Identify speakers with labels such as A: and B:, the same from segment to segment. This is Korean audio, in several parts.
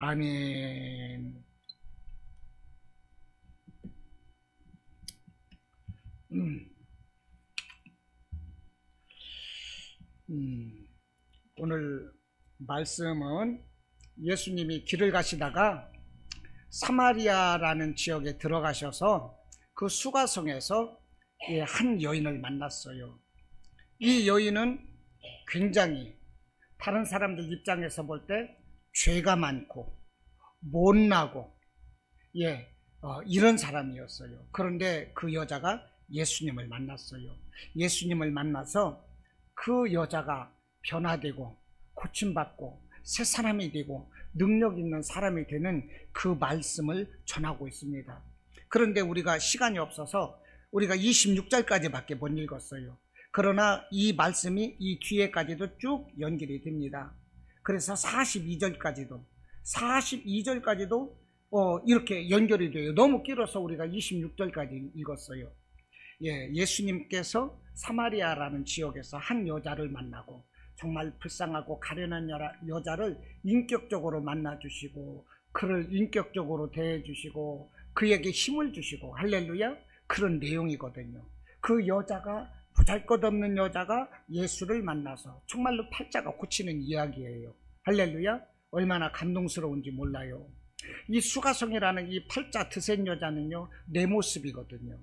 A: 아멘. 오늘 말씀은 예수님이 길을 가시다가 사마리아라는 지역에 들어가셔서 그 수가성에서 한 여인을 만났어요. 이 여인은 굉장히 다른 사람들 입장에서 볼 때 죄가 많고 못나고 이런 사람이었어요. 그런데 그 여자가 예수님을 만났어요. 예수님을 만나서 그 여자가 변화되고 고침받고 새 사람이 되고 능력 있는 사람이 되는 그 말씀을 전하고 있습니다. 그런데 우리가 시간이 없어서 우리가 26절까지밖에 못 읽었어요. 그러나 이 말씀이 이 뒤에까지도 쭉 연결이 됩니다. 그래서 42절까지도 이렇게 연결이 돼요. 너무 길어서 우리가 26절까지 읽었어요. 예수님께서 사마리아라는 지역에서 한 여자를 만나고 정말 불쌍하고 가련한 여자를 인격적으로 만나주시고 그를 인격적으로 대해주시고 그에게 힘을 주시고 할렐루야, 그런 내용이거든요. 그 여자가, 보잘것없는 여자가 예수를 만나서 정말로 팔자가 고치는 이야기예요. 할렐루야, 얼마나 감동스러운지 몰라요. 이 수가성이라는 이 팔자 드센 여자는요, 내 모습이거든요.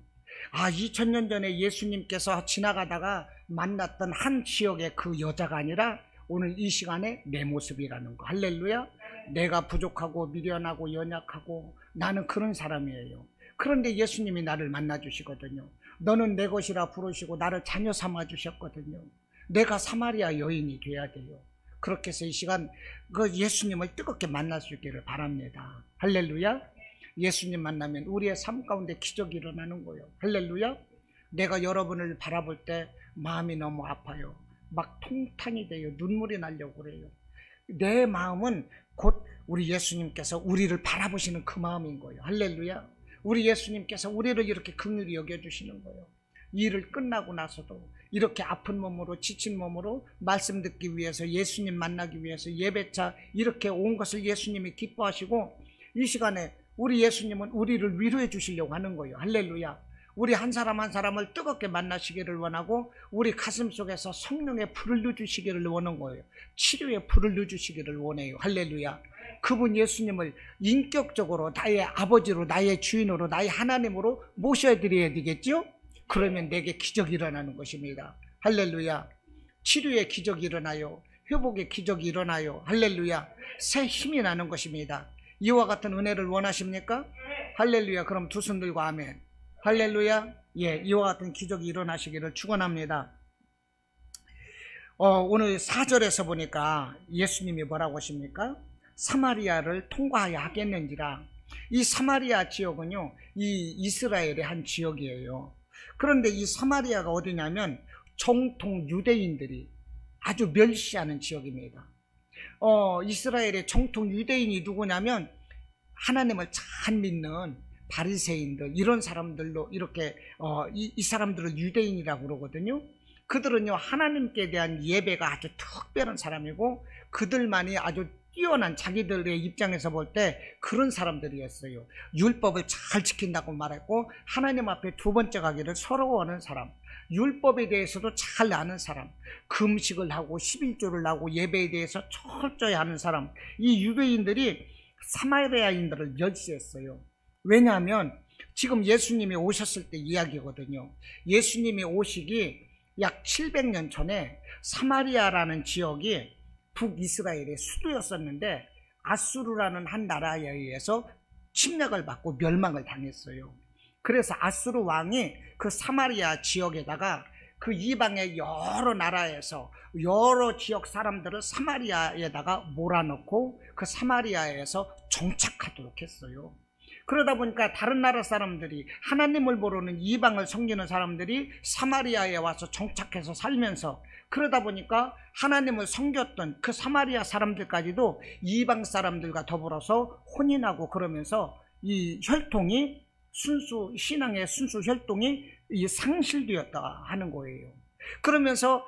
A: 2000년 전에 예수님께서 지나가다가 만났던 한 지역의 그 여자가 아니라 오늘 이 시간에 내 모습이라는 거. 할렐루야. 내가 부족하고 미련하고 연약하고 나는 그런 사람이에요. 그런데 예수님이 나를 만나주시거든요. 너는 내 것이라 부르시고 나를 자녀 삼아주셨거든요. 내가 사마리아 여인이 돼야 돼요. 그렇게 해서 이 시간 그 예수님을 뜨겁게 만날 수 있기를 바랍니다. 할렐루야. 예수님 만나면 우리의 삶 가운데 기적이 일어나는 거예요. 할렐루야. 내가 여러분을 바라볼 때 마음이 너무 아파요. 막 통탄이 돼요. 눈물이 나려고 그래요. 내 마음은 곧 우리 예수님께서 우리를 바라보시는 그 마음인 거예요. 할렐루야. 우리 예수님께서 우리를 이렇게 긍휼히 여겨주시는 거예요. 일을 끝나고 나서도 이렇게 아픈 몸으로 지친 몸으로 말씀 듣기 위해서, 예수님 만나기 위해서 예배차 이렇게 온 것을 예수님이 기뻐하시고, 이 시간에 우리 예수님은 우리를 위로해 주시려고 하는 거예요. 할렐루야. 우리 한 사람 한 사람을 뜨겁게 만나시기를 원하고 우리 가슴 속에서 성령의 불을 넣어주시기를 원하는 거예요. 치료의 불을 넣어주시기를 원해요. 할렐루야. 그분 예수님을 인격적으로 나의 아버지로, 나의 주인으로, 나의 하나님으로 모셔드려야 되겠죠? 그러면 내게 기적이 일어나는 것입니다. 할렐루야. 치료의 기적이 일어나요. 회복의 기적이 일어나요. 할렐루야. 새 힘이 나는 것입니다. 이와 같은 은혜를 원하십니까? 할렐루야. 그럼 두 손 들고 아멘. 할렐루야. 이와 같은 기적이 일어나시기를 축원합니다. 오늘 4절에서 보니까 예수님이 뭐라고 하십니까? 사마리아를 통과하여 하겠는지라. 이 사마리아 지역은요, 이 이스라엘의 한 지역이에요. 그런데 이 사마리아가 어디냐면 정통 유대인들이 아주 멸시하는 지역입니다. 이스라엘의 정통 유대인이 누구냐면 하나님을 잘 믿는 바리새인들, 이런 사람들로 이렇게 이 사람들을 유대인이라고 그러거든요. 그들은요, 하나님께 대한 예배가 아주 특별한 사람이고 그들만이 아주 뛰어난, 자기들의 입장에서 볼 때 그런 사람들이었어요. 율법을 잘 지킨다고 말했고 하나님 앞에 두 번째 가기를 서러워하는 사람, 율법에 대해서도 잘 아는 사람, 금식을 하고 11조를 하고 예배에 대해서 철저히 아는 사람, 이 유대인들이 사마리아인들을 멸시했어요. 왜냐하면 지금 예수님이 오셨을 때 이야기거든요. 예수님이 오시기 약 700년 전에 사마리아라는 지역이 북이스라엘의 수도였었는데 아수르라는 한 나라에 의해서 침략을 받고 멸망을 당했어요. 그래서 아수르 왕이 그 사마리아 지역에다가 그 이방의 여러 나라에서 여러 지역 사람들을 사마리아에다가 몰아넣고 그 사마리아에서 정착하도록 했어요. 그러다 보니까 다른 나라 사람들이, 하나님을 모르는 이방을 섬기는 사람들이 사마리아에 와서 정착해서 살면서, 그러다 보니까 하나님을 섬겼던 그 사마리아 사람들까지도 이방 사람들과 더불어서 혼인하고, 그러면서 이 혈통이 신앙의 순수 혈통이 상실되었다 하는 거예요. 그러면서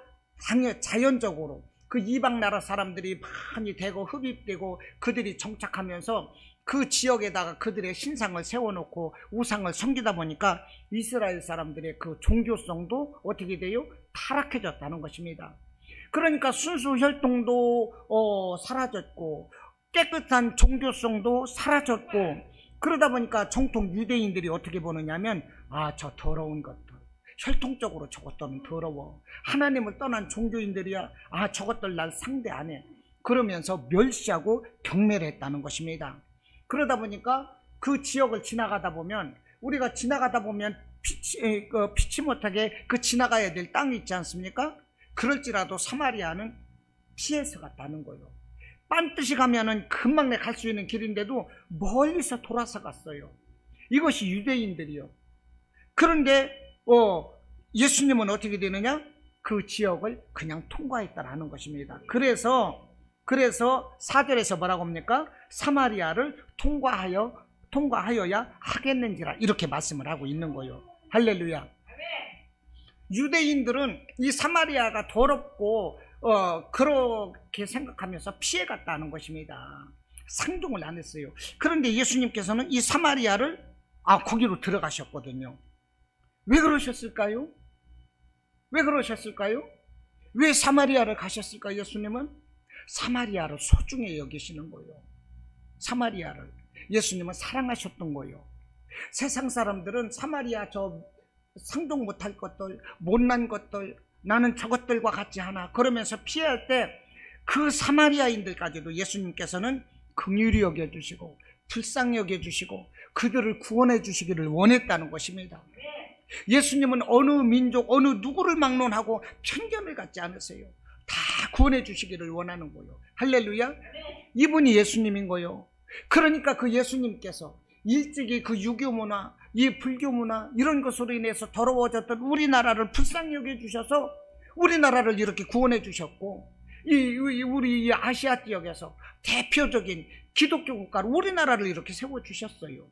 A: 자연적으로 그 이방 나라 사람들이 많이 되고 흡입되고 그들이 정착하면서 그 지역에다가 그들의 신상을 세워놓고 우상을 섬기다 보니까 이스라엘 사람들의 그 종교성도 어떻게 돼요? 타락해졌다는 것입니다. 그러니까 순수 혈통도 사라졌고 깨끗한 종교성도 사라졌고, 그러다 보니까 정통 유대인들이 어떻게 보느냐면 저 더러운 것들, 혈통적으로 저것들은 더러워, 하나님을 떠난 종교인들이야, 저것들 날 상대 안 해, 그러면서 멸시하고 경멸했다는 것입니다. 그러다 보니까 그 지역을 지나가다 보면, 우리가 지나가다 보면 피치 못하게 그 지나가야 될 땅이 있지 않습니까? 그럴지라도 사마리아는 피해서 갔다는 거예요. 빤듯이 가면은 금방 갈 수 있는 길인데도 멀리서 돌아서 갔어요. 이것이 유대인들이요. 그런데 예수님은 어떻게 되느냐? 그 지역을 그냥 통과했다라는 것입니다. 그래서 4절에서 뭐라고 합니까? 사마리아를 통과하여야 하겠는지라, 이렇게 말씀을 하고 있는 거예요. 할렐루야. 유대인들은 이 사마리아가 더럽고 그렇게 생각하면서 피해갔다는 것입니다. 상종을 안 했어요. 그런데 예수님께서는 이 사마리아를 거기로 들어가셨거든요. 왜 그러셨을까요? 왜 그러셨을까요? 왜 사마리아를 가셨을까요? 예수님은 사마리아를 소중히 여기시는 거예요. 사마리아를 예수님은 사랑하셨던 거예요. 세상 사람들은 사마리아 저 상종 못할 것들, 못난 것들, 나는 저것들과 같지 않아, 그러면서 피할 때 그 사마리아인들까지도 예수님께서는 긍휼히 여겨주시고 불쌍히 여겨주시고 그들을 구원해 주시기를 원했다는 것입니다. 예수님은 어느 민족, 어느 누구를 막론하고 편견을 갖지 않으세요. 다 구원해 주시기를 원하는 거예요. 할렐루야. 이분이 예수님인 거예요. 그러니까 그 예수님께서 일찍이 그 유교 문화, 이 불교 문화, 이런 것으로 인해서 더러워졌던 우리나라를 불쌍히 여겨주셔서 우리나라를 이렇게 구원해 주셨고, 우리 이 아시아 지역에서 대표적인 기독교 국가로 우리나라를 이렇게 세워주셨어요.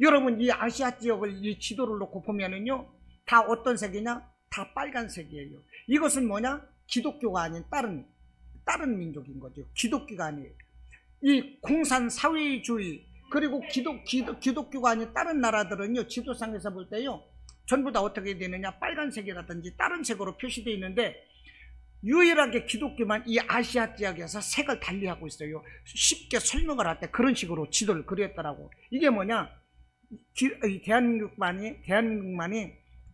A: 여러분, 이 아시아 지역을 이 지도를 놓고 보면은요, 다 어떤 색이냐? 다 빨간색이에요. 이것은 뭐냐? 기독교가 아닌 다른 민족인 거죠. 기독교가 아니에요. 이 공산 사회주의, 그리고 기독교가 아닌 다른 나라들은요, 지도상에서 볼 때요, 전부 다 어떻게 되느냐? 빨간색이라든지 다른 색으로 표시되어 있는데, 유일하게 기독교만 이 아시아 지역에서 색을 달리하고 있어요. 쉽게 설명을 할 때 그런 식으로 지도를 그렸더라고. 이게 뭐냐? 대한민국만이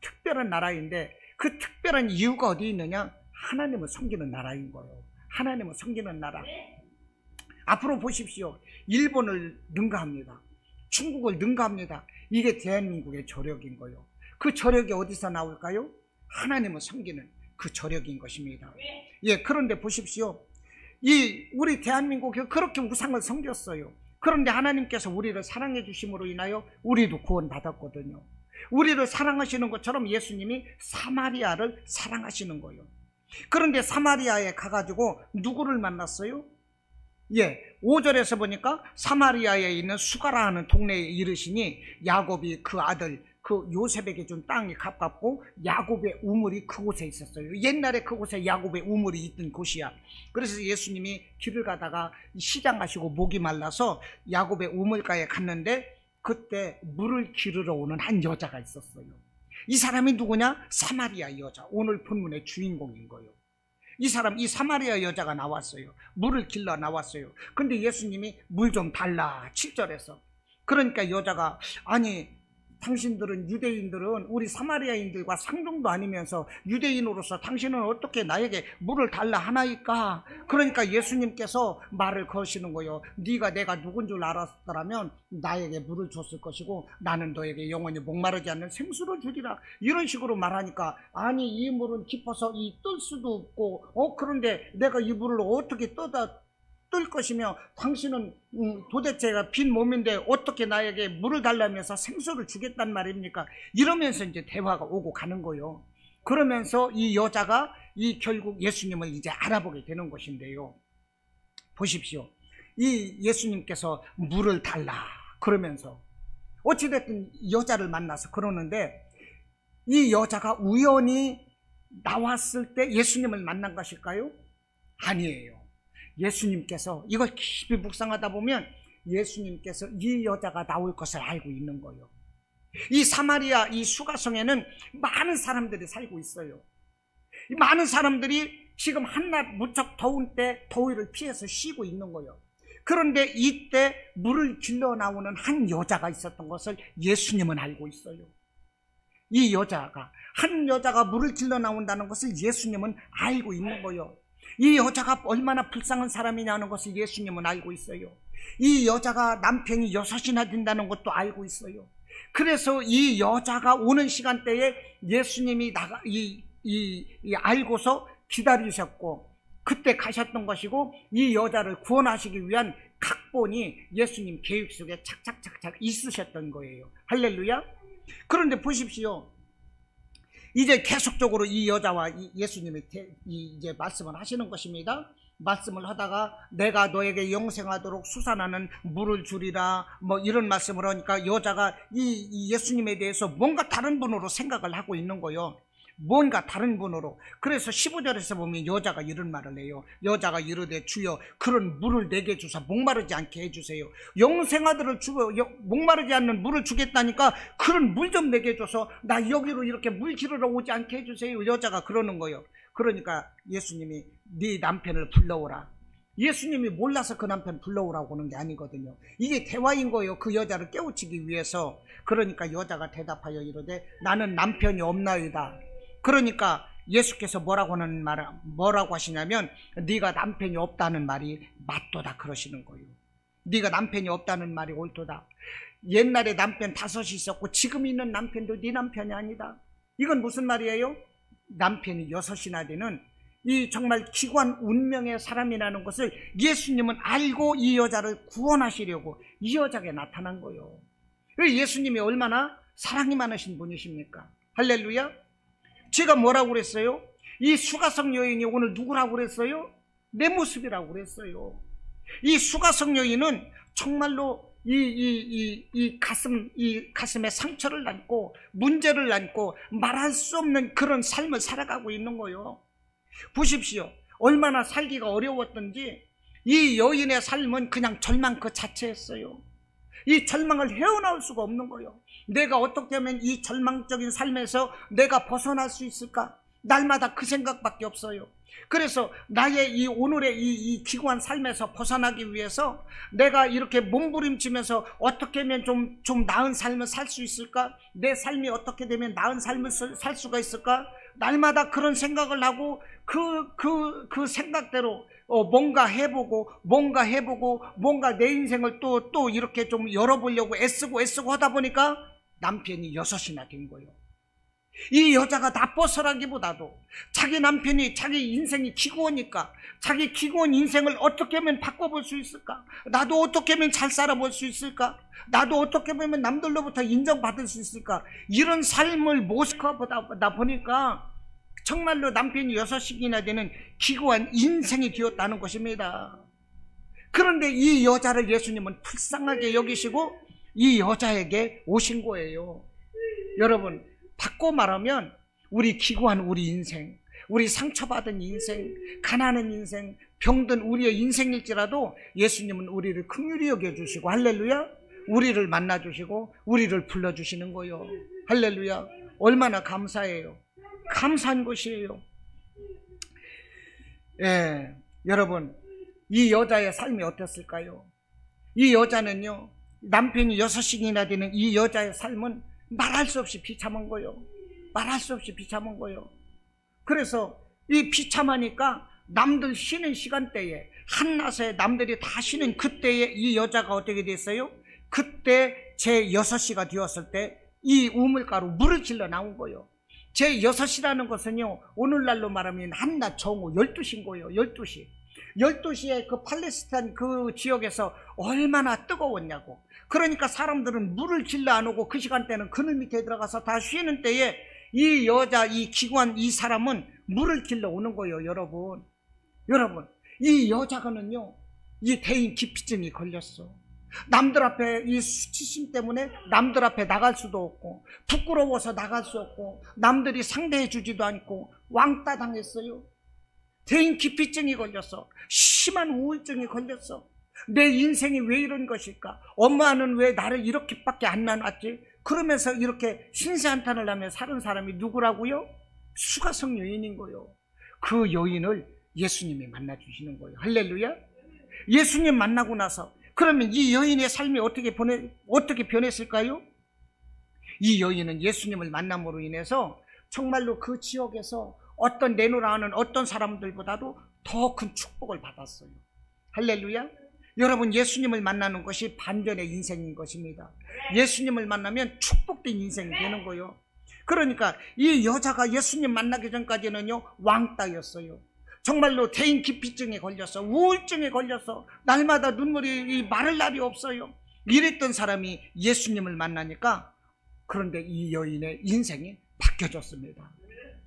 A: 특별한 나라인데, 그 특별한 이유가 어디 있느냐? 하나님을 섬기는 나라인 거예요. 하나님을 섬기는 나라. 앞으로 보십시오. 일본을 능가합니다. 중국을 능가합니다. 이게 대한민국의 저력인 거예요. 그 저력이 어디서 나올까요? 하나님을 섬기는 그 저력인 것입니다. 그런데 보십시오. 우리 대한민국이 그렇게 우상을 섬겼어요. 그런데 하나님께서 우리를 사랑해 주심으로 인하여 우리도 구원받았거든요. 우리를 사랑하시는 것처럼 예수님이 사마리아를 사랑하시는 거예요. 그런데 사마리아에 가가지고 누구를 만났어요? 5절에서 보니까 사마리아에 있는 수가라 하는 동네에 이르시니 야곱이 그 아들 그 요셉에게 준 땅이 가깝고 야곱의 우물이 그곳에 있었어요. 옛날에 그곳에 야곱의 우물이 있던 곳이야. 그래서 예수님이 길을 가다가 시장 가시고 목이 말라서 야곱의 우물가에 갔는데, 그때 물을 기르러 오는 한 여자가 있었어요. 이 사람이 누구냐? 사마리아 여자, 오늘 본문의 주인공인 거예요. 이 사마리아 여자가 나왔어요. 물을 길러 나왔어요. 근데 예수님이 물 좀 달라, 7절에서. 그러니까 여자가, 아니 당신들은, 유대인들은 우리 사마리아인들과 상종도 아니면서 유대인으로서 당신은 어떻게 나에게 물을 달라 하나이까? 그러니까 예수님께서 말을 거시는 거예요. 네가 내가 누군 줄 알았더라면 나에게 물을 줬을 것이고 나는 너에게 영원히 목마르지 않는 생수를 주리라. 이런 식으로 말하니까, 아니 이 물은 깊어서 뜰 수도 없고 그런데 내가 이 물을 어떻게 뜰 것이며 당신은 도대체 빈 몸인데 어떻게 나에게 물을 달라면서 생수를 주겠단 말입니까? 이러면서 이제 대화가 오고 가는 거예요. 그러면서 이 여자가 결국 예수님을 이제 알아보게 되는 것인데요. 보십시오. 이 예수님께서 물을 달라 그러면서 어찌됐든 여자를 만나서 그러는데, 이 여자가 우연히 나왔을 때 예수님을 만난 것일까요? 아니에요. 예수님께서 이걸 깊이 묵상하다 보면 예수님께서 이 여자가 나올 것을 알고 있는 거예요. 이 사마리아 이 수가성에는 많은 사람들이 살고 있어요. 많은 사람들이 지금 한낮 무척 더운 때 더위를 피해서 쉬고 있는 거예요. 그런데 이때 물을 길러 나오는 한 여자가 있었던 것을 예수님은 알고 있어요. 이 여자가, 한 여자가 물을 길러 나온다는 것을 예수님은 알고 있는 거예요. 이 여자가 얼마나 불쌍한 사람이냐는 것을 예수님은 알고 있어요. 이 여자가 남편이 6이나 된다는 것도 알고 있어요. 그래서 이 여자가 오는 시간대에 예수님이 알고서 기다리셨고 그때 가셨던 것이고, 이 여자를 구원하시기 위한 각본이 예수님 계획 속에 착착착착 있으셨던 거예요. 할렐루야. 그런데 보십시오. 이제 계속적으로 이 여자와 예수님이 이제 말씀을 하시는 것입니다. 말씀을 하다가 내가 너에게 영생하도록 솟아나는 물을 주리라, 뭐 이런 말씀을 하니까 여자가 이 예수님에 대해서 뭔가 다른 분으로 생각을 하고 있는 거예요. 뭔가 다른 분으로. 그래서 15절에서 보면 여자가 이런 말을 해요. 여자가 이르되 주여 그런 물을 내게 주사 목마르지 않게 해주세요. 영생아들을 주고 목마르지 않는 물을 주겠다니까 그런 물 좀 내게 줘서 나 여기로 이렇게 물 기르러 오지 않게 해주세요. 여자가 그러는 거예요. 그러니까 예수님이 네 남편을 불러오라. 예수님이 몰라서 그 남편 불러오라고 하는 게 아니거든요. 이게 대화인 거예요. 그 여자를 깨우치기 위해서. 그러니까 여자가 대답하여 이르되 나는 남편이 없나이다. 그러니까 예수께서 뭐라고 하시냐면 네가 남편이 없다는 말이 맞도다 그러시는 거예요. 네가 남편이 없다는 말이 옳도다. 옛날에 남편 5이 있었고 지금 있는 남편도 네 남편이 아니다. 이건 무슨 말이에요? 남편이 6이나 되는 이 정말 기관 운명의 사람이라는 것을 예수님은 알고 이 여자를 구원하시려고 이 여자에게 나타난 거예요. 예수님이 얼마나 사랑이 많으신 분이십니까? 할렐루야. 제가 뭐라고 그랬어요? 이 수가성 여인이 오늘 누구라고 그랬어요? 내 모습이라고 그랬어요. 이 수가성 여인은 정말로 이 가슴에 상처를 안고 문제를 안고 말할 수 없는 그런 삶을 살아가고 있는 거예요. 보십시오. 얼마나 살기가 어려웠던지 이 여인의 삶은 그냥 절망 그 자체였어요. 이 절망을 헤어나올 수가 없는 거예요. 내가 어떻게 하면 이 절망적인 삶에서 내가 벗어날 수 있을까? 날마다 그 생각밖에 없어요. 그래서 나의 이 오늘의 이 기구한 삶에서 벗어나기 위해서 내가 이렇게 몸부림치면서 어떻게 하면 좀 나은 삶을 살 수 있을까? 내 삶이 어떻게 되면 나은 삶을 살 수가 있을까? 날마다 그런 생각을 하고 그 생각대로 뭔가 해보고 뭔가 내 인생을 또 이렇게 좀 열어보려고 애쓰고 하다 보니까 남편이 6이나 된 거예요. 이 여자가 나빠서라기보다도 자기 남편이 자기 인생이 기구하니까 자기 기구한 인생을 어떻게 하면 바꿔볼 수 있을까? 나도 어떻게 하면 잘 살아볼 수 있을까? 나도 어떻게 하면 남들로부터 인정받을 수 있을까? 이런 삶을 모색하다 보니까 정말로 남편이 6이나 되는 기구한 인생이 되었다는 것입니다. 그런데 이 여자를 예수님은 불쌍하게 여기시고 이 여자에게 오신 거예요. 여러분, 바꿔 말하면 우리 기구한 우리 인생, 우리 상처받은 인생, 가난한 인생, 병든 우리의 인생일지라도 예수님은 우리를 긍휼히 여겨주시고, 할렐루야, 우리를 만나주시고 우리를 불러주시는 거예요. 할렐루야. 얼마나 감사해요. 감사한 것이에요. 예, 여러분, 이 여자의 삶이 어땠을까요? 이 여자는요, 남편이 6이나 되는 이 여자의 삶은 말할 수 없이 비참한 거예요. 말할 수 없이 비참한 거예요. 그래서 이 비참하니까 남들 쉬는 시간대에, 한낮에 남들이 다 쉬는 그때에 이 여자가 어떻게 됐어요? 그때 제 6시가 되었을 때 이 우물가로 물을 길러 나온 거예요. 제 6이라는 것은요, 오늘날로 말하면 한낮 정오 12시인 거예요. 12시. 12시에 그 팔레스타인 그 지역에서 얼마나 뜨거웠냐고. 그러니까 사람들은 물을 길러 안 오고 그 시간대는 그늘 밑에 들어가서 다 쉬는 때에 이 여자, 이 기구한 이 사람은 물을 길러 오는 거예요. 여러분, 이 여자가는요, 이 대인 기피증이 걸렸어. 남들 앞에 이 수치심 때문에 남들 앞에 나갈 수도 없고, 부끄러워서 나갈 수 없고, 남들이 상대해 주지도 않고 왕따 당했어요. 대인기피증이 걸렸어. 심한 우울증이 걸렸어. 내 인생이 왜 이런 것일까? 엄마는 왜 나를 이렇게밖에 안 낳았지? 그러면서 이렇게 신세한탄을 하며 사는 사람이 누구라고요? 수가성 여인인 거요. 그 여인을 예수님이 만나주시는 거예요. 할렐루야. 예수님 만나고 나서 그러면 이 여인의 삶이 어떻게 변했을까요? 이 여인은 예수님을 만남으로 인해서 정말로 그 지역에서 어떤 내노라하는 어떤 사람들보다도 더 큰 축복을 받았어요. 할렐루야. 여러분, 예수님을 만나는 것이 반전의 인생인 것입니다. 예수님을 만나면 축복된 인생이 되는 거예요. 그러니까 이 여자가 예수님 만나기 전까지는요, 왕따였어요. 정말로 대인기피증에 걸렸어. 우울증에 걸렸어. 날마다 눈물이 마를 날이 없어요. 이랬던 사람이 예수님을 만나니까, 그런데 이 여인의 인생이 바뀌어졌습니다.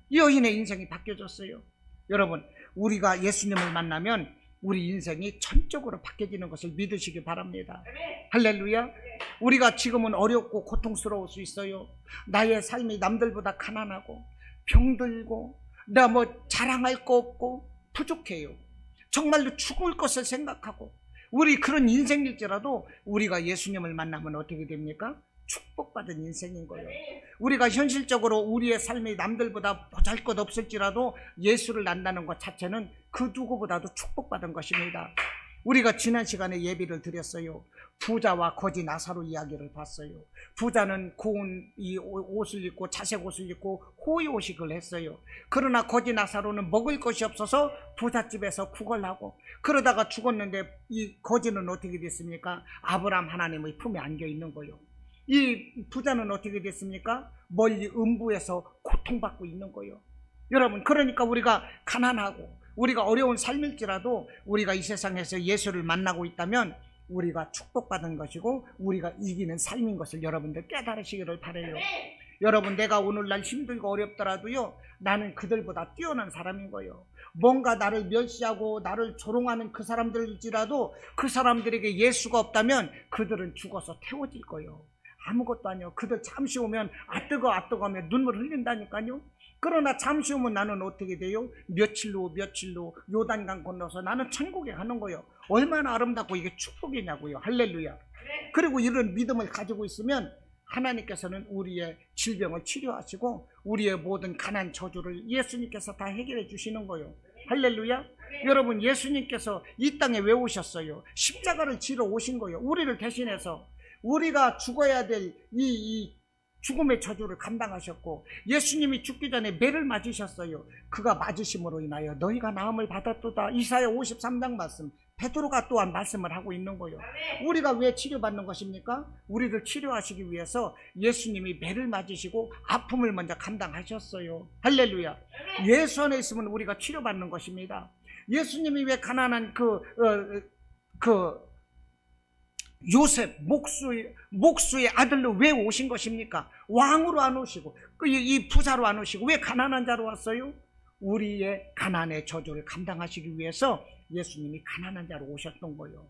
A: 이 여인의 인생이 바뀌어졌어요. 여러분, 우리가 예수님을 만나면 우리 인생이 전적으로 바뀌어지는 것을 믿으시기 바랍니다. 할렐루야. 우리가 지금은 어렵고 고통스러울 수 있어요. 나의 삶이 남들보다 가난하고 병들고 나 자랑할 거 없고 부족해요. 정말로 죽을 것을 생각하고 우리 그런 인생일지라도 우리가 예수님을 만나면 어떻게 됩니까? 축복받은 인생인 거예요. 우리가 현실적으로 우리의 삶이 남들보다 보잘것 없을지라도 예수를 만나는 것 자체는 그 누구보다도 축복받은 것입니다. 우리가 지난 시간에 예비를 드렸어요. 부자와 거지 나사로 이야기를 봤어요. 부자는 고운 이 옷을 입고 자색 옷을 입고 호의호식을 했어요. 그러나 거지 나사로는 먹을 것이 없어서 부잣집에서 구걸하고 그러다가 죽었는데 이 거지는 어떻게 됐습니까? 아브라함 하나님의 품에 안겨 있는 거예요. 이 부자는 어떻게 됐습니까? 멀리 음부에서 고통받고 있는 거예요. 여러분, 그러니까 우리가 가난하고 우리가 어려운 삶일지라도 우리가 이 세상에서 예수를 만나고 있다면 우리가 축복받은 것이고 우리가 이기는 삶인 것을 여러분들 깨달으시기를 바라요. 여러분, 내가 오늘날 힘들고 어렵더라도요, 나는 그들보다 뛰어난 사람인 거예요. 뭔가 나를 멸시하고 나를 조롱하는 그 사람들일지라도 그 사람들에게 예수가 없다면 그들은 죽어서 태워질 거예요. 아무것도 아니요. 그들 잠시 오면 뜨거 하며 눈물 흘린다니까요. 그러나 잠시 오면 나는 어떻게 돼요? 며칠로 요단강 건너서 나는 천국에 가는 거예요. 얼마나 아름답고 이게 축복이냐고요. 할렐루야. 그리고 이런 믿음을 가지고 있으면 하나님께서는 우리의 질병을 치료하시고 우리의 모든 가난 저주를 예수님께서 다 해결해 주시는 거예요. 할렐루야. 여러분, 예수님께서 이 땅에 왜 오셨어요? 십자가를 지러 오신 거예요. 우리를 대신해서. 우리가 죽어야 될 이 죽음의 저주를 감당하셨고 예수님이 죽기 전에 매를 맞으셨어요. 그가 맞으심으로 인하여 너희가 나음을 받았도다. 이사야 53장 말씀, 베드로가 또한 말씀을 하고 있는 거예요. 우리가 왜 치료받는 것입니까? 우리를 치료하시기 위해서 예수님이 매를 맞으시고 아픔을 먼저 감당하셨어요. 할렐루야. 예수 안에 있으면 우리가 치료받는 것입니다. 예수님이 왜 가난한 요셉 목수의 아들로 왜 오신 것입니까? 왕으로 안 오시고 이 부자로 안 오시고 왜 가난한 자로 왔어요? 우리의 가난의 저주를 감당하시기 위해서 예수님이 가난한 자로 오셨던 거예요.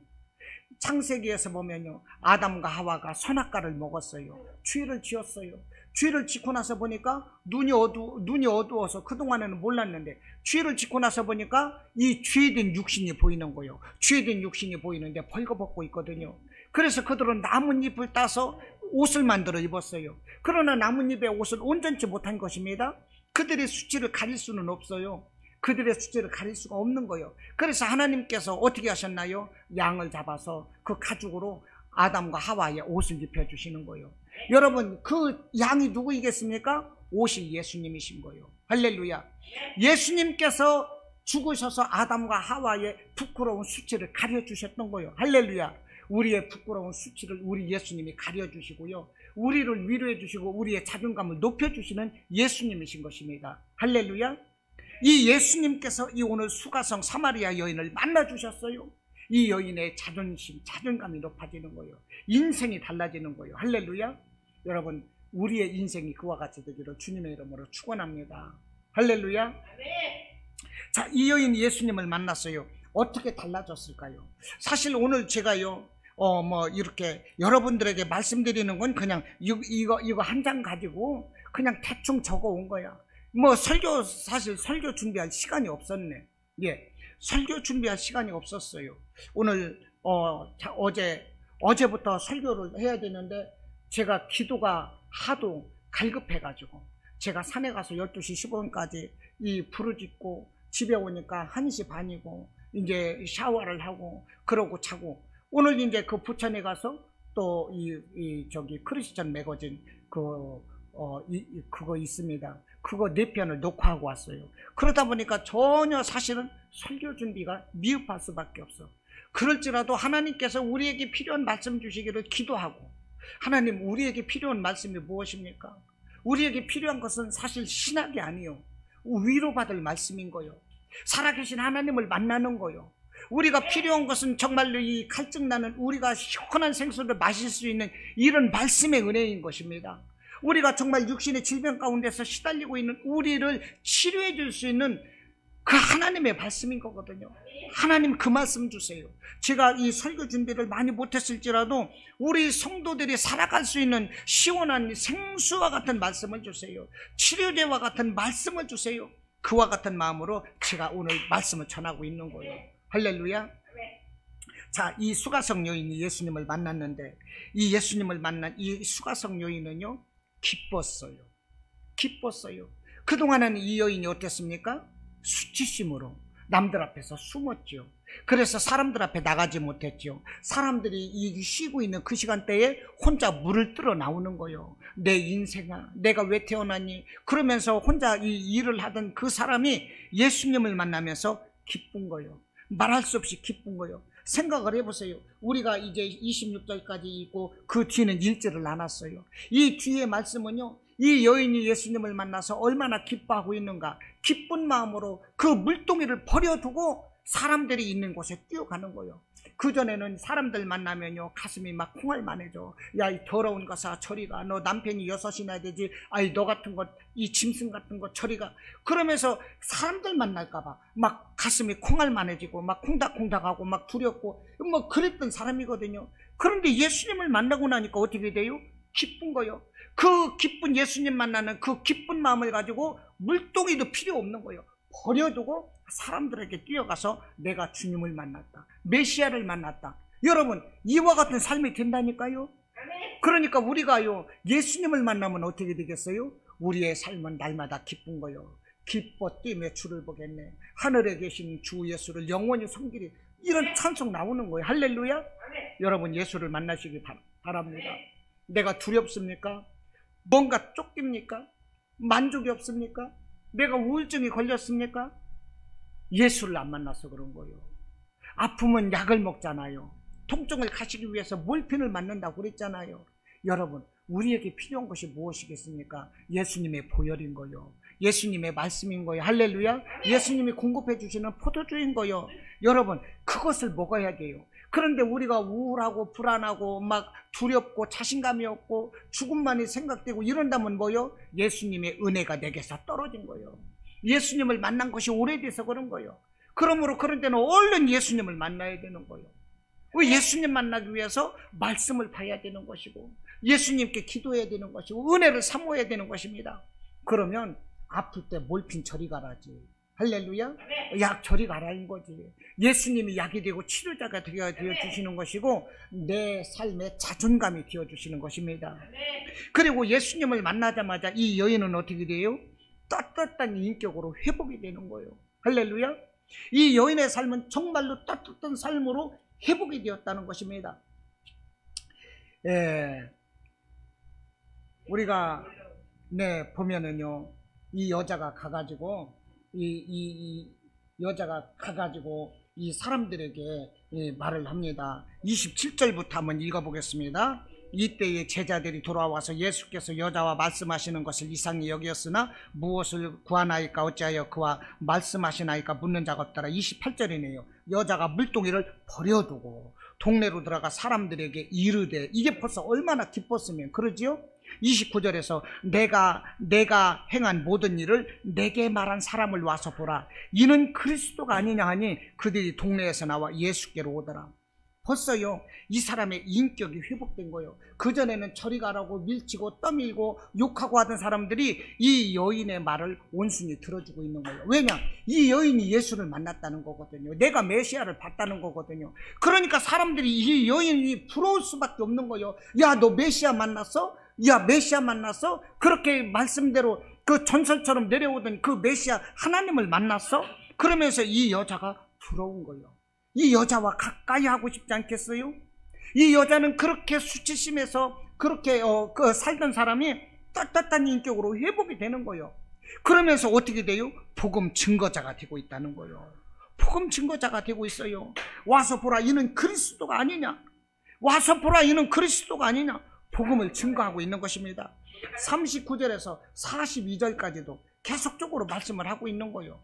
A: 창세기에서 보면요, 아담과 하와가 선악과를 먹었어요. 죄를 지었어요. 죄를 짓고 나서 보니까 눈이 어두워서 그동안에는 몰랐는데 죄를 짓고 나서 보니까 이 죄된 육신이 보이는 거예요. 죄된 육신이 보이는데 벌거벗고 있거든요. 그래서 그들은 나뭇잎을 따서 옷을 만들어 입었어요. 그러나 나뭇잎의 옷을 온전치 못한 것입니다. 그들의 수치를 가릴 수는 없어요. 그들의 수치를 가릴 수가 없는 거예요. 그래서 하나님께서 어떻게 하셨나요? 양을 잡아서 그 가죽으로 아담과 하와의 옷을 입혀주시는 거예요. 여러분, 그 양이 누구이겠습니까? 옷이 예수님이신 거예요. 할렐루야. 예수님께서 죽으셔서 아담과 하와의 부끄러운 수치를 가려주셨던 거예요. 할렐루야. 우리의 부끄러운 수치를 우리 예수님이 가려주시고요, 우리를 위로해 주시고 우리의 자존감을 높여주시는 예수님이신 것입니다. 할렐루야. 이 예수님께서 이 오늘 수가성 사마리아 여인을 만나주셨어요. 이 여인의 자존감이 높아지는 거예요. 인생이 달라지는 거예요. 할렐루야. 여러분, 우리의 인생이 그와 같이 되기를 주님의 이름으로 축원합니다. 할렐루야. 자, 이 여인이 예수님을 만났어요. 어떻게 달라졌을까요? 사실 오늘 제가요, 이렇게 여러분들에게 말씀드리는 건 그냥 이거 한 장 가지고 그냥 대충 적어 온 거야. 사실 설교 준비할 시간이 없었네. 예, 설교 준비할 시간이 없었어요. 오늘 어제부터 설교를 해야 되는데 제가 기도가 하도 갈급해가지고 제가 산에 가서 12시 15분까지 이 부르짖고 집에 오니까 1시 반이고 이제 샤워를 하고 그러고 자고, 오늘 이제 그 부천에 가서 또 저기 크리스천 매거진 그거 있습니다. 그거 4편을 녹화하고 왔어요. 그러다 보니까 전혀 사실은 설교 준비가 미흡할 수밖에 없어. 그럴지라도 하나님께서 우리에게 필요한 말씀 주시기를 기도하고, 하나님 우리에게 필요한 말씀이 무엇입니까? 우리에게 필요한 것은 사실 신학이 아니요, 위로받을 말씀인 거요, 살아계신 하나님을 만나는 거요. 우리가 필요한 것은 정말로 이 갈증나는 우리가 시원한 생수를 마실 수 있는 이런 말씀의 은혜인 것입니다. 우리가 정말 육신의 질병 가운데서 시달리고 있는 우리를 치료해 줄 수 있는 그 하나님의 말씀인 거거든요. 하나님 그 말씀 주세요. 제가 이 설교 준비를 많이 못했을지라도 우리 성도들이 살아갈 수 있는 시원한 생수와 같은 말씀을 주세요. 치료제와 같은 말씀을 주세요. 그와 같은 마음으로 제가 오늘 말씀을 전하고 있는 거예요. 할렐루야. 자, 이 수가성 여인이 예수님을 만났는데, 이 예수님을 만난 이 수가성 여인은요, 기뻤어요. 그동안은 이 여인이 어땠습니까? 수치심으로 남들 앞에서 숨었죠. 그래서 사람들 앞에 나가지 못했죠. 사람들이 쉬고 있는 그 시간대에 혼자 물을 뚫어 나오는 거예요. 내 인생아, 내가 왜 태어났니? 그러면서 혼자 이 일을 하던 그 사람이 예수님을 만나면서 기쁜 거예요. 말할 수 없이 기쁜 거예요. 생각을 해보세요. 우리가 이제 26절까지 있고 그 뒤는 1절을 나눴어요. 이 뒤의 말씀은요, 이 여인이 예수님을 만나서 얼마나 기뻐하고 있는가. 기쁜 마음으로 그 물동이를 버려두고 사람들이 있는 곳에 뛰어가는 거예요. 그전에는 사람들 만나면요, 가슴이 막 콩알만해져. 야, 이 더러운 것아 저리 가. 너 남편이 6이나 되지. 아이, 너 같은 것, 이 짐승 같은 것 저리 가. 그러면서 사람들 만날까봐 막 가슴이 콩알만해지고 막 콩닥콩닥하고 막 두렵고 뭐 그랬던 사람이거든요. 그런데 예수님을 만나고 나니까 어떻게 돼요? 기쁜 거예요. 그 기쁜 예수님 만나는 그 기쁜 마음을 가지고 물동이도 필요 없는 거예요. 버려두고 사람들에게 뛰어가서 내가 주님을 만났다, 메시아를 만났다. 여러분, 이와 같은 삶이 된다니까요. 그러니까 우리가요, 예수님을 만나면 어떻게 되겠어요? 우리의 삶은 날마다 기쁜 거요. 기뻐 뛰며 주를 보겠네. 하늘에 계신 주 예수를 영원히 섬기리. 이런 찬송 나오는 거예요. 할렐루야. 여러분, 예수를 만나시기 바랍니다. 내가 두렵습니까? 뭔가 쫓깁니까? 만족이 없습니까? 내가 우울증이 걸렸습니까? 예수를 안 만나서 그런 거예요. 아프면 약을 먹잖아요. 통증을 가시기 위해서 몰핀을 맞는다고 그랬잖아요. 여러분, 우리에게 필요한 것이 무엇이겠습니까? 예수님의 보혈인 거요, 예수님의 말씀인 거요. 할렐루야. 예수님이 공급해 주시는 포도주인 거요. 여러분, 그것을 먹어야 돼요. 그런데 우리가 우울하고 불안하고 막 두렵고 자신감이 없고 죽음만이 생각되고 이런다면 뭐요? 예수님의 은혜가 내게서 떨어진 거예요. 예수님을 만난 것이 오래돼서 그런 거예요. 그러므로 그런 때는 얼른 예수님을 만나야 되는 거예요. 왜? 예수님 만나기 위해서 말씀을 봐야 되는 것이고 예수님께 기도해야 되는 것이고 은혜를 사모해야 되는 것입니다. 그러면 아플 때 몰핀 저리 가라지. 할렐루야. 약 저리 가라인 거지. 예수님이 약이 되고 치료자가 되어 주시는 것이고 내 삶의 자존감이 되어 주시는 것입니다. 그리고 예수님을 만나자마자 이 여인은 어떻게 돼요? 떳떳한 인격으로 회복이 되는 거예요. 할렐루야. 이 여인의 삶은 정말로 떳떳한 삶으로 회복이 되었다는 것입니다. 우리가 보면은요, 이 여자가 가가지고 이 사람들에게 말을 합니다. 27절부터 한번 읽어보겠습니다. 이때에 제자들이 돌아와서 예수께서 여자와 말씀하시는 것을 이상히 여겼으나 무엇을 구하나이까 어찌하여 그와 말씀하시나이까 묻는 자가 없더라. 28절이네요. 여자가 물동이를 버려두고 동네로 들어가 사람들에게 이르되, 이게 벌써 얼마나 기뻤으면 그러지요? 29절에서 내가 행한 모든 일을 내게 말한 사람을 와서 보라. 이는 그리스도가 아니냐 하니 그들이 동네에서 나와 예수께로 오더라. 벌써요 이 사람의 인격이 회복된 거예요. 그전에는 저리 가라고 밀치고 떠밀고 욕하고 하던 사람들이 이 여인의 말을 온순히 들어주고 있는 거예요. 왜냐? 이 여인이 예수를 만났다는 거거든요. 내가 메시아를 봤다는 거거든요. 그러니까 사람들이 이 여인이 부러울 수밖에 없는 거예요. 야, 너 메시아 만났어? 야, 메시아 만났어? 그렇게 말씀대로 그 전설처럼 내려오던 그 메시아 하나님을 만났어? 그러면서 이 여자가 부러운 거예요. 이 여자와 가까이 하고 싶지 않겠어요? 이 여자는 그렇게 수치심에서 그렇게 살던 사람이 떳떳한 인격으로 회복이 되는 거예요. 그러면서 어떻게 돼요? 복음 증거자가 되고 있다는 거예요. 복음 증거자가 되고 있어요. 와서 보라, 이는 그리스도가 아니냐? 와서 보라, 이는 그리스도가 아니냐? 복음을 증거하고 있는 것입니다. 39절에서 42절까지도 계속적으로 말씀을 하고 있는 거예요.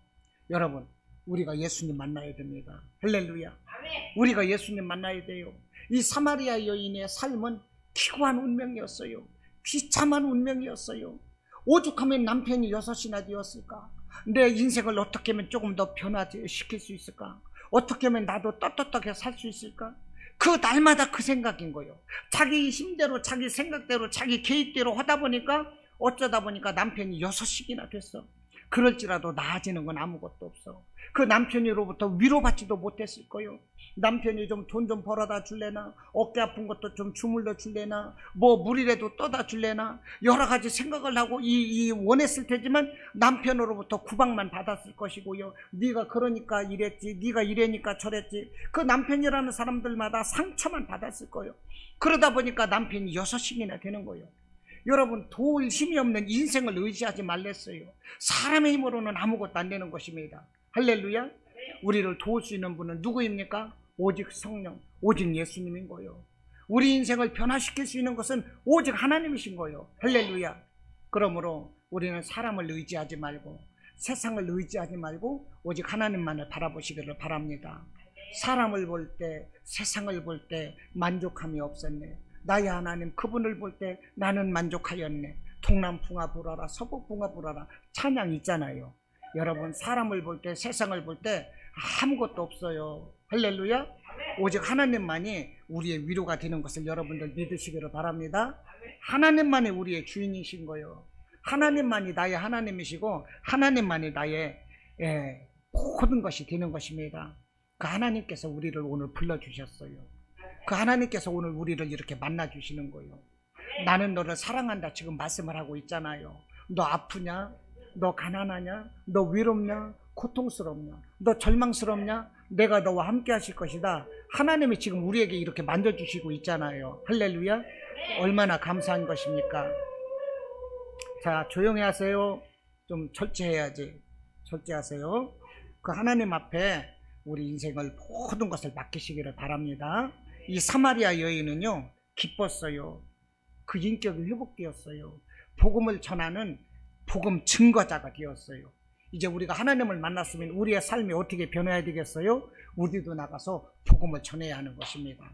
A: 여러분, 우리가 예수님 만나야 됩니다. 할렐루야. 우리가 예수님 만나야 돼요. 이 사마리아 여인의 삶은 기구한 운명이었어요. 비참한 운명이었어요. 오죽하면 남편이 6이나 되었을까? 내 인생을 어떻게 하면 조금 더 변화시킬 수 있을까? 어떻게 하면 나도 떳떳하게 살 수 있을까? 그 날마다 그 생각인 거예요. 자기 힘대로, 자기 생각대로, 자기 계획대로 하다 보니까 어쩌다 보니까 남편이 6이나 됐어. 그럴지라도 나아지는 건 아무것도 없어. 그 남편으로부터 위로받지도 못했을 거예요. 남편이 좀 돈 좀 벌어다 줄래나, 어깨 아픈 것도 좀 주물러 줄래나, 뭐 물이라도 떠다 줄래나, 여러 가지 생각을 하고 원했을 테지만 남편으로부터 구박만 받았을 것이고요. 네가 그러니까 이랬지, 네가 이래니까 저랬지. 그 남편이라는 사람들마다 상처만 받았을 거예요. 그러다 보니까 남편이 6이나 되는 거예요. 여러분, 도울 힘이 없는 인생을 의지하지 말랬어요. 사람의 힘으로는 아무것도 안 되는 것입니다. 할렐루야. 우리를 도울 수 있는 분은 누구입니까? 오직 성령, 오직 예수님인 거예요. 우리 인생을 변화시킬 수 있는 것은 오직 하나님이신 거예요. 할렐루야. 그러므로 우리는 사람을 의지하지 말고, 세상을 의지하지 말고 오직 하나님만을 바라보시기를 바랍니다. 사람을 볼 때, 세상을 볼 때 만족함이 없었네. 나의 하나님 그분을 볼 때 나는 만족하였네. 동남풍아 불어라, 서북풍아 불어라 찬양 있잖아요. 여러분, 사람을 볼 때, 세상을 볼 때 아무것도 없어요. 할렐루야. 오직 하나님만이 우리의 위로가 되는 것을 여러분들 믿으시기를 바랍니다. 하나님만이 우리의 주인이신 거예요. 하나님만이 나의 하나님이시고 하나님만이 나의 모든 것이 되는 것입니다. 그 하나님께서 우리를 오늘 불러주셨어요. 그 하나님께서 오늘 우리를 이렇게 만나주시는 거예요. 나는 너를 사랑한다 지금 말씀을 하고 있잖아요. 너 아프냐? 너 가난하냐? 너 외롭냐? 고통스럽냐? 너 절망스럽냐? 내가 너와 함께 하실 것이다. 하나님이 지금 우리에게 이렇게 만져주시고 있잖아요. 할렐루야. 얼마나 감사한 것입니까? 자, 조용히 하세요. 좀 절제해야지. 절제하세요. 그 하나님 앞에 우리 인생을 모든 것을 맡기시기를 바랍니다. 이 사마리아 여인은요 기뻤어요. 그 인격이 회복되었어요. 복음을 전하는 복음 증거자가 되었어요. 이제 우리가 하나님을 만났으면 우리의 삶이 어떻게 변해야 되겠어요? 우리도 나가서 복음을 전해야 하는 것입니다.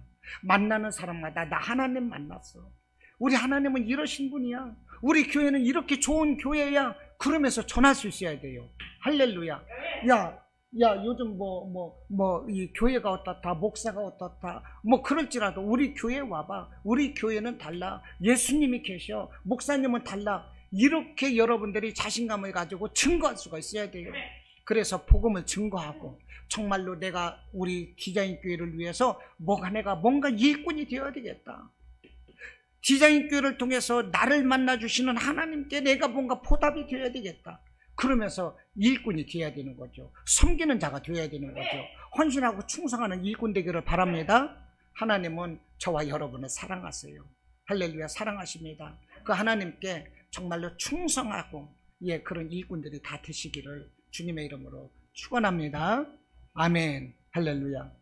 A: 만나는 사람마다 나 하나님 만났어. 우리 하나님은 이러신 분이야. 우리 교회는 이렇게 좋은 교회야. 그러면서 전할 수 있어야 돼요. 할렐루야. 야, 요즘 이 교회가 어떻다, 목사가 어떻다, 그럴지라도 우리 교회 와봐. 우리 교회는 달라. 예수님이 계셔. 목사님은 달라. 이렇게 여러분들이 자신감을 가지고 증거할 수가 있어야 돼요. 그래서 복음을 증거하고, 정말로 내가 우리 디자인 교회를 위해서 내가 뭔가 일꾼이 되어야 되겠다. 디자인 교회를 통해서 나를 만나주시는 하나님께 내가 뭔가 보답이 되어야 되겠다. 그러면서 일꾼이 되어야 되는 거죠. 섬기는 자가 되어야 되는 거죠. 헌신하고 충성하는 일꾼 되기를 바랍니다. 하나님은 저와 여러분을 사랑하세요. 할렐루야. 사랑하십니다. 그 하나님께 정말로 충성하고 그런 일꾼들이 다 되시기를 주님의 이름으로 축원합니다. 아멘. 할렐루야.